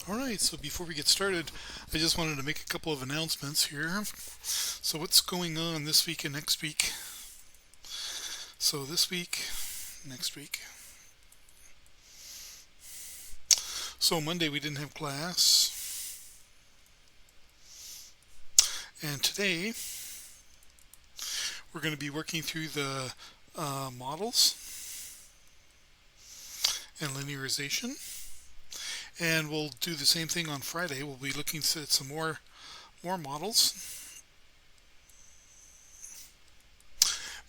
Alright, so before we get started, I just wanted to make a couple of announcements here. So what's going on this week and next week? So this week, next week. So Monday we didn't have class. And today we're going to be working through the models and linearization. And we'll do the same thing on Friday. We'll be looking at some more models.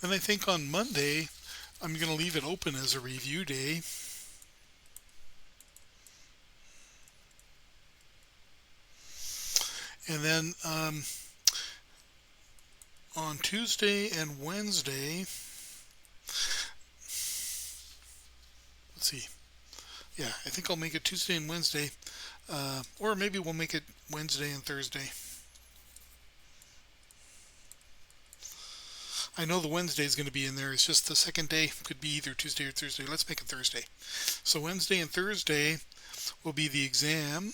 Then I think on Monday, I'm going to leave it open as a review day. And then on Tuesday and Wednesday, let's see. Yeah, I think I'll make it Tuesday and Wednesday. Or maybe we'll make it Wednesday and Thursday. I know the Wednesday is going to be in there. It's just the second day could be either Tuesday or Thursday. Let's make it Thursday. So Wednesday and Thursday will be the exam.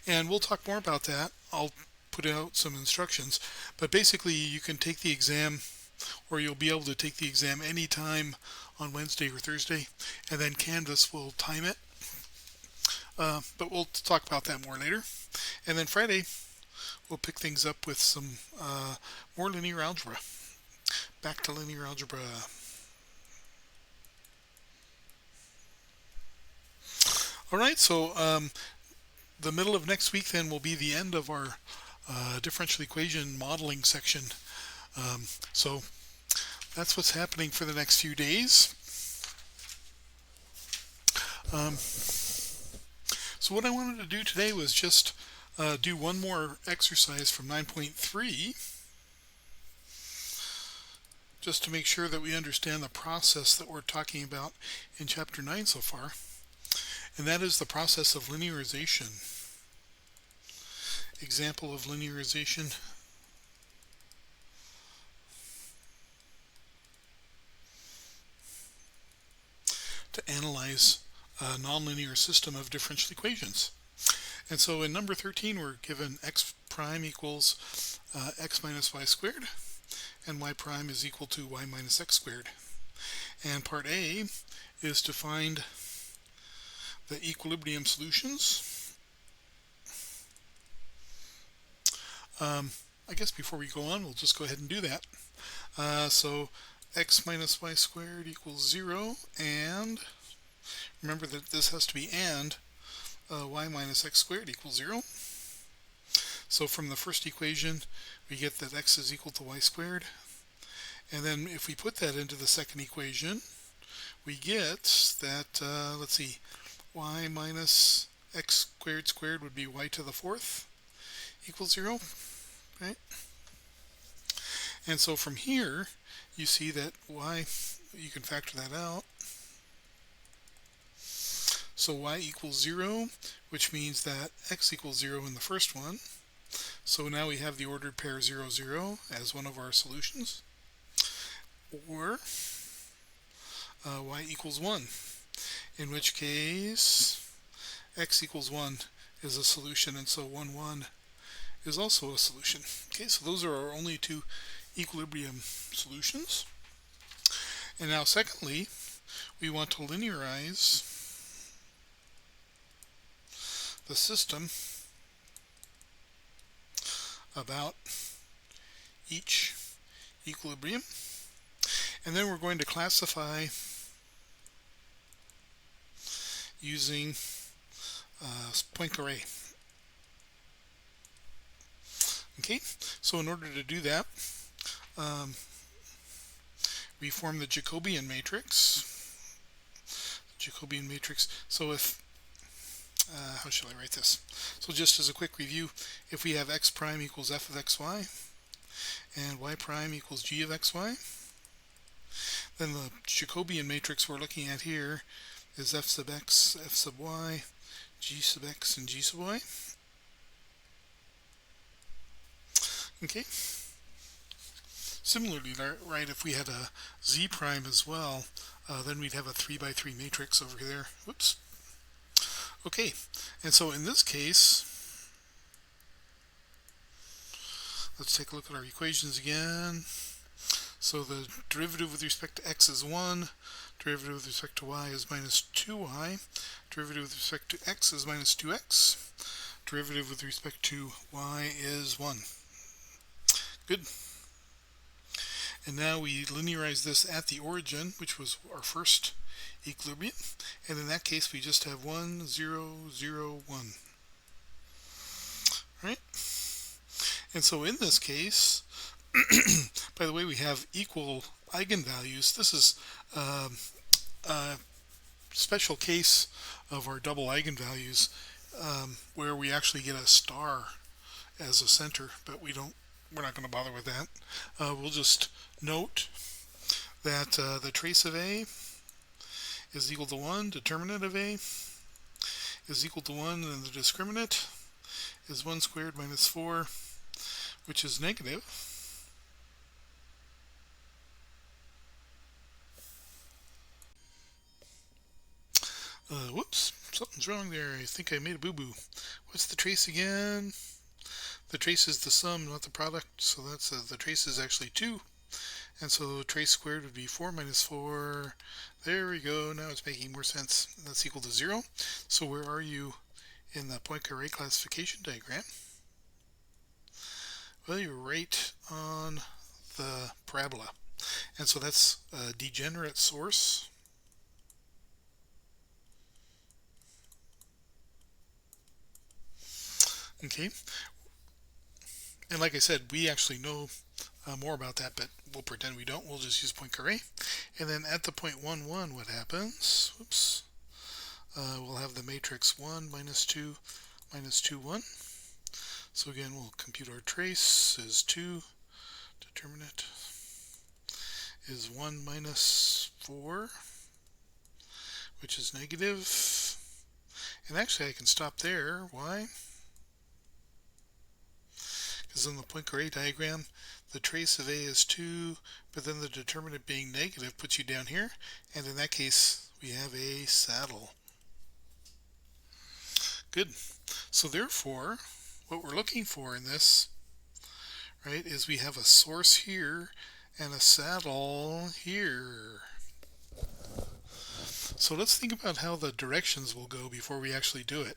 And we'll talk more about that. I'll put out some instructions. But basically, you can take the exam, or you'll be able to take the exam anytime on Wednesday or Thursday. And then Canvas will time it. But we'll talk about that more later. And then Friday, we'll pick things up with some more linear algebra. Back to linear algebra. All right, so the middle of next week then will be the end of our differential equation modeling section. So that's what's happening for the next few days. So what I wanted to do today was just do one more exercise from 9.3, just to make sure that we understand the process that we're talking about in Chapter 9 so far, and that is the process of linearization. Example of linearization. To analyze a nonlinear system of differential equations. And so in number 13, we're given x prime equals x minus y squared, and y prime is equal to y minus x squared. And part A is to find the equilibrium solutions. I guess before we go on, we'll just go ahead and do that. So x minus y squared equals 0, and remember that this has to be and y minus x squared equals 0. So from the first equation, we get that x is equal to y squared. And then if we put that into the second equation, we get that, let's see, y minus x squared would be y to the fourth equals 0. Right? And so from here, you see that y, you can factor that out. So y equals 0, which means that x equals 0 in the first one. So now we have the ordered pair 0, 0 as one of our solutions. Or y equals 1, in which case x equals 1 is a solution, and so 1, 1 is also a solution. Okay, so those are our only two equilibrium solutions. And now secondly, we want to linearize the system about each equilibrium. And then we're going to classify using Poincaré. Okay, so in order to do that, we form the Jacobian matrix. So if how shall I write this? So just as a quick review, if we have x prime equals f of xy and y prime equals g of xy, then the Jacobian matrix we're looking at here is f sub x, f sub y, g sub x, and g sub y. Okay. Similarly, right, if we had a z prime as well, then we'd have a 3 by 3 matrix over there. Whoops. Okay, and so in this case, let's take a look at our equations again. So the derivative with respect to x is 1, derivative with respect to y is minus 2y, derivative with respect to x is minus 2x, derivative with respect to y is 1. Good. And now we linearize this at the origin, which was our first equilibrium, and in that case we just have 1, 0, 0, 1. Right? And so in this case, by the way, we have equal eigenvalues. This is a special case of our double eigenvalues where we actually get a star as a center, but we're not going to bother with that. We'll just note that the trace of A is equal to 1, determinant of A is equal to 1, and the discriminant is 1 squared minus 4, which is negative. Whoops, something's wrong there. I think I made a boo-boo. What's the trace again? The trace is the sum, not the product, so that's the trace is actually 2. And so trace squared would be 4 minus 4. There we go. Now it's making more sense. That's equal to 0. So where are you in the Poincare classification diagram? Well, you're right on the parabola. And so that's a degenerate source. Okay. And like I said, we actually know more about that, but we'll pretend we don't. We'll just use Poincare. And then at the point 1, 1, what happens? Whoops. We'll have the matrix 1, minus 2, minus 2, 1. So again, we'll compute our trace is 2. Determinant is 1 minus 4, which is negative. And actually, I can stop there. Why? Because in the Poincare diagram, the trace of A is 2, but then the determinant being negative puts you down here. And in that case, we have a saddle. Good. So therefore, what we're looking for in this, right, is we have a source here and a saddle here. So let's think about how the directions will go before we actually do it.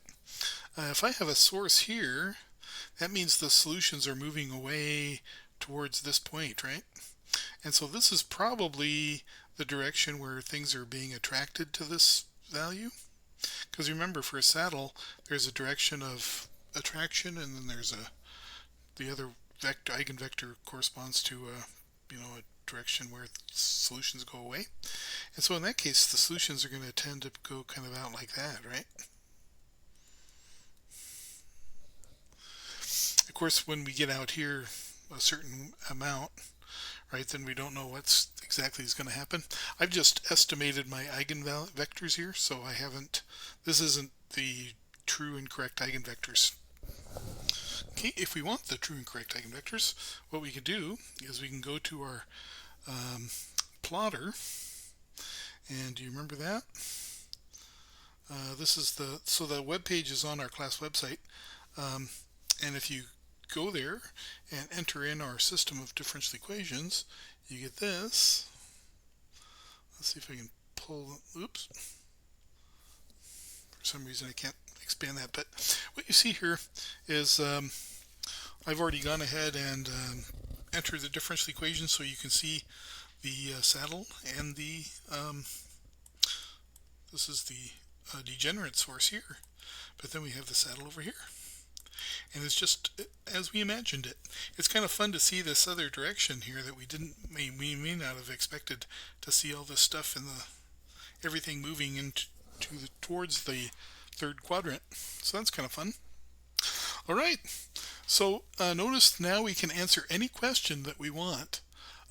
If I have a source here, that means the solutions are moving away towards this point, right? And so this is probably the direction where things are being attracted to this value. Because remember, for a saddle, there's a direction of attraction, and then there's the other vector, eigenvector corresponds to a direction where solutions go away. And so in that case, the solutions are going to tend to go kind of out like that, right? Of course, when we get out here a certain amount, right, then we don't know what's exactly is going to happen. I've just estimated my eigenvectors here, so this isn't the true and correct eigenvectors. Okay, if we want the true and correct eigenvectors, what we can do is we can go to our plotter, and do you remember that? So the web page is on our class website, and if you go there and enter in our system of differential equations, you get this. Let's see if I can pull, oops. For some reason I can't expand that, but what you see here is I've already gone ahead and entered the differential equation so you can see the saddle and the this is the degenerate source here, but then we have the saddle over here. And it's just as we imagined it. It's kind of fun to see this other direction here that we may not have expected to see all this stuff in everything moving towards the third quadrant. So that's kind of fun. All right. So notice now we can answer any question that we want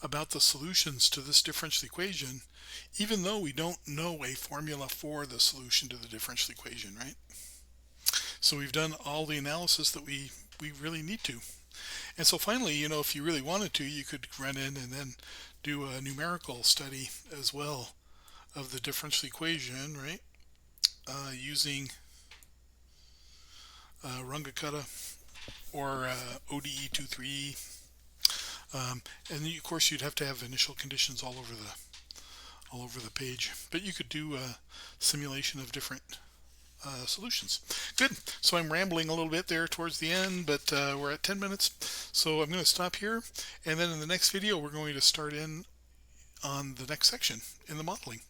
about the solutions to this differential equation, even though we don't know a formula for the solution to the differential equation, right? So we've done all the analysis that we really need to. And so finally, if you really wanted to, you could run in and then do a numerical study as well of the differential equation, right? Using Rungokutta or ODE23. And of course you'd have to have initial conditions all over the page, but you could do a simulation of different solutions. Good. So I'm rambling a little bit there towards the end, but we're at 10 minutes, so I'm going to stop here, and then in the next video we're going to start in on the next section in the modeling.